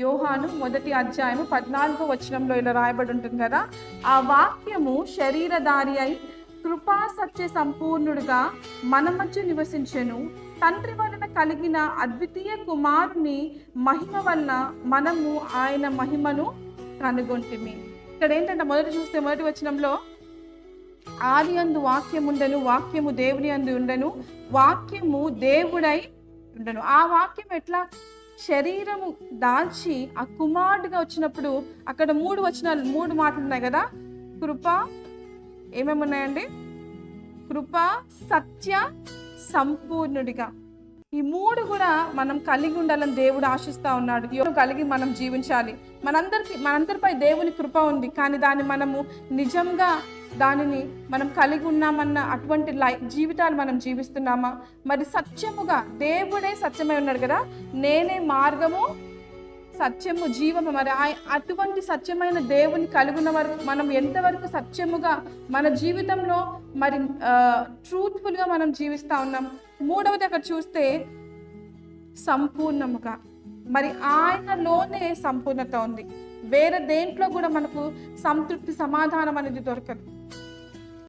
యోహాను 1:14 ఇలా రాయబడి ఉంటుంది కదా, ఆ వాక్యము శరీరధారి అయి కృపా సత్య సంపూర్ణుడుగా మన మధ్య నివసించెను. తండ్రి వలన కలిగిన అద్వితీయ కుమారుని మహిమ వలన మనము ఆయన మహిమను కనుగొంటిమి. ఇక్కడ ఏంటంటే మొదటి వచనంలో ఆది యందు వాక్యముండెను, వాక్యము దేవుని యందు ఉండెను, వాక్యము దేవుడై ఉండెను. ఆ వాక్యం ఎట్లా శరీరము దాల్చి ఆ కుమారుడిగా వచ్చినప్పుడు అక్కడ 3 మాటలు ఉన్నాయి కదా. కృప ఏమేమి ఉన్నాయండి? కృప సత్య సంపూర్ణుడిగా. ఈ 3 కూడా మనం కలిగి ఉండాలని దేవుడు ఆశిస్తా ఉన్నాడు. కలిగి మనం జీవించాలి. మనందరిపై దేవుని కృప ఉంది, కానీ దాన్ని మనము నిజంగా దానిని మనం కలిగి ఉన్నామన్న అటువంటి జీవితాలు మనం జీవిస్తున్నామా? మరి సత్యముగా దేవుడే సత్యమై ఉన్నాడు కదా, నేనే మార్గము సత్యము జీవము. మరి అటువంటి సత్యమైన దేవుని కలిగిన వరకు మనం ఎంతవరకు సత్యముగా మన జీవితంలో మరి ట్రూత్ఫుల్గా మనం జీవిస్తూ ఉన్నాం. 3వది అక్కడ చూస్తే సంపూర్ణముగా. మరి ఆయనలోనే సంపూర్ణత ఉంది. వేరే దేంట్లో కూడా మనకు సంతృప్తి సమాధానం అనేది దొరకదు.